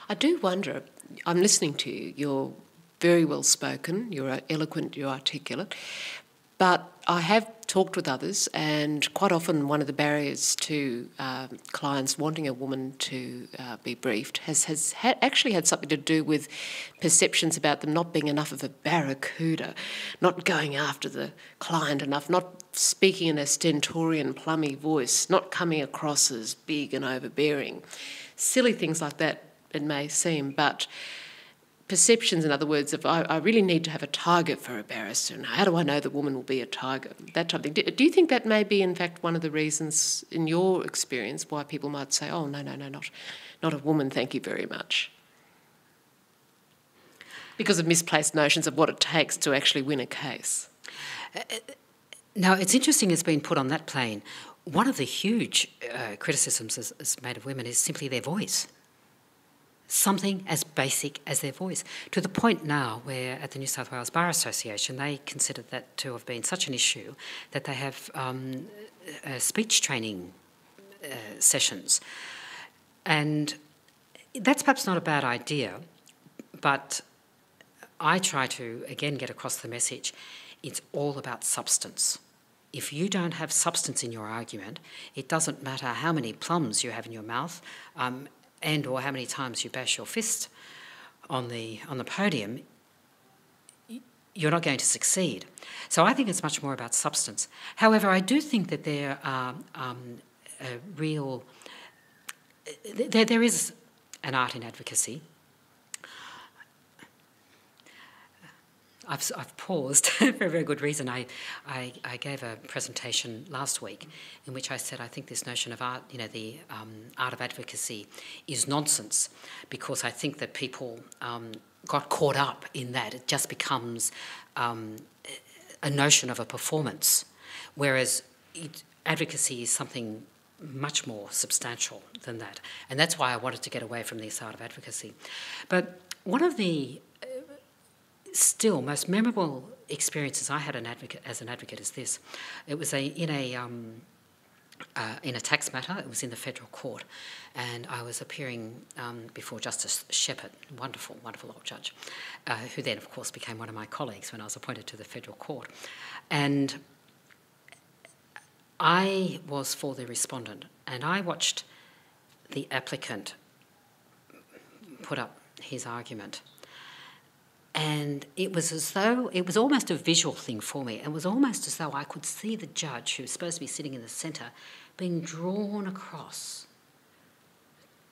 I do wonder, I'm listening to you, you're very well spoken, you're eloquent, you're articulate, but I have talked with others, and quite often one of the barriers to clients wanting a woman to be briefed has actually had something to do with perceptions about them not being enough of a barracuda, not going after the client enough, not speaking in a stentorian, plummy voice, not coming across as big and overbearing. Silly things like that, it may seem, but perceptions, in other words, of I really need to have a target for a barrister, and how do I know the woman will be a target? That type of thing. Do you think that may be, in fact, one of the reasons, in your experience, why people might say, oh, no, not a woman, thank you very much? Because of misplaced notions of what it takes to actually win a case. Now, it's interesting it's been put on that plane. One of the huge criticisms as made of women is simply their voice. Something as basic as their voice, to the point now where at the New South Wales Bar Association they considered that to have been such an issue that they have speech training sessions. And that's perhaps not a bad idea, but I try to, again, get across the message. It's all about substance. If you don't have substance in your argument, it doesn't matter how many plums you have in your mouth, and or how many times you bash your fist on the podium, you're not going to succeed. So I think it's much more about substance. However, I do think that there are there is an art in advocacy. I've paused for a very good reason. I gave a presentation last week in which I said I think this notion of art, the art of advocacy is nonsense, because I think that people got caught up in that. It just becomes a notion of a performance, whereas advocacy is something much more substantial than that. And that's why I wanted to get away from this art of advocacy. But one of the still most memorable experiences I had as an advocate is this. It was in a tax matter. It was in the federal court, and I was appearing before Justice Shepherd, wonderful old judge, who then of course became one of my colleagues when I was appointed to the federal court. And I was for the respondent, and I watched the applicant put up his argument. And it was as though, it was almost a visual thing for me. It was almost as though I could see the judge, who was supposed to be sitting in the centre, being drawn across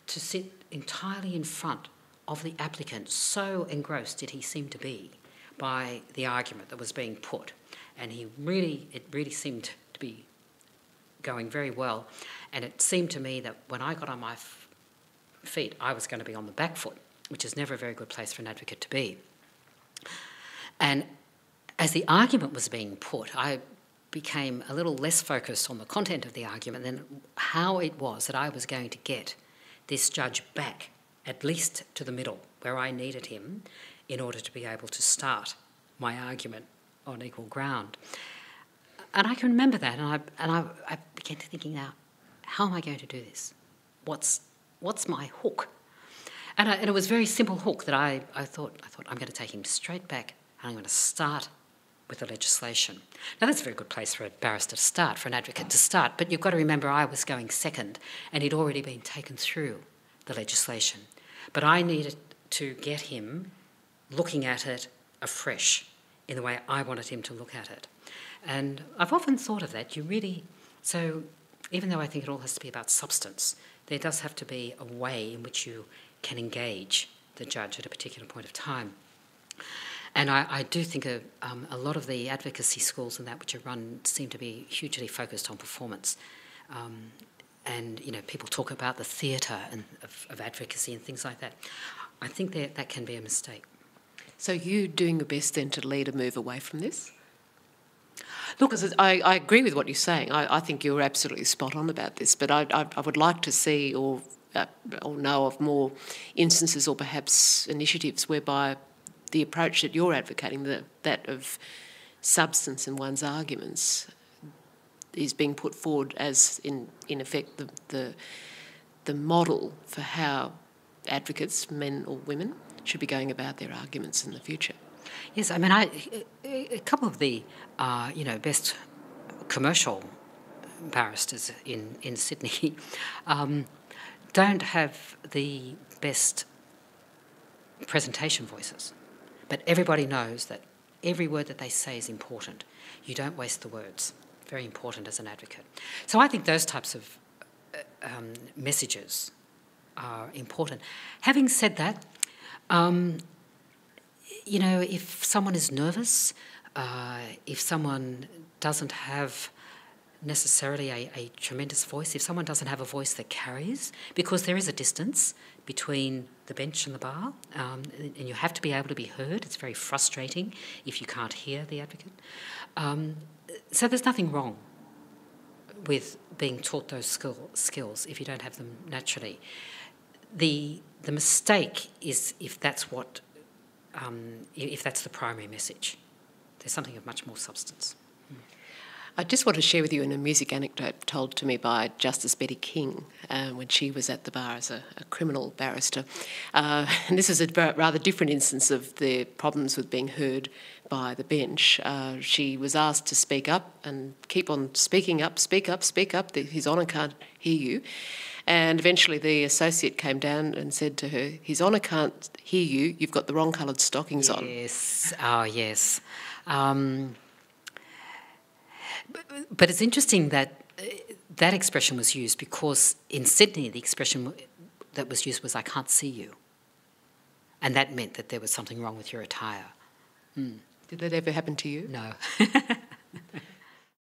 to sit entirely in front of the applicant. So engrossed did he seem to be by the argument that was being put. And it really seemed to be going very well. And it seemed to me that when I got on my feet, I was going to be on the back foot, which is never a very good place for an advocate to be. And as the argument was being put, I became a little less focused on the content of the argument than how it was that I was going to get this judge back, at least to the middle, where I needed him in order to be able to start my argument on equal ground. And I can remember that, and I began to thinking, now, how am I going to do this? What's my hook? And it was a very simple hook that I thought I'm going to take him straight back, and I'm going to start with the legislation. Now, that's a very good place for a barrister to start, for an advocate to start, but you've got to remember I was going second, and he'd already been taken through the legislation. But I needed to get him looking at it afresh in the way I wanted him to look at it. And I've often thought of that. So even though I think it all has to be about substance, there does have to be a way in which you can engage the judge at a particular point of time. And I do think a lot of the advocacy schools and that which are run seem to be hugely focused on performance. And, people talk about the theatre of advocacy and things like that. I think that can be a mistake. So you doing your best then to lead a move away from this? Look, I agree with what you're saying. I think you're absolutely spot on about this, but I would like to see or know of more instances or perhaps initiatives whereby the approach that you're advocating, that of substance in one's arguments, is being put forward as, in effect, the model for how advocates, men or women, should be going about their arguments in the future. Yes, I mean, a couple of the, best commercial barristers in Sydney don't have the best presentation voices, but everybody knows that every word that they say is important. You don't waste the words. Very important as an advocate. So I think those types of messages are important. Having said that, if someone is nervous, if someone doesn't have necessarily a tremendous voice, if someone doesn't have a voice that carries, because there is a distance between the bench and the bar, and you have to be able to be heard. It's very frustrating if you can't hear the advocate. So there's nothing wrong with being taught those skills if you don't have them naturally. The mistake is if that's the primary message. There's something of much more substance. I just want to share with you a music anecdote told to me by Justice Betty King when she was at the bar as a criminal barrister. And this is a rather different instance of the problems with being heard by the bench. She was asked to speak up and keep on speaking up, speak up, speak up. His Honour can't hear you. And eventually the associate came down and said to her, His Honour can't hear you, you've got the wrong coloured stockings on. Yes, oh yes. But it's interesting that that expression was used because in Sydney the expression that was used was, I can't see you. And that meant that there was something wrong with your attire. Did that ever happen to you? No.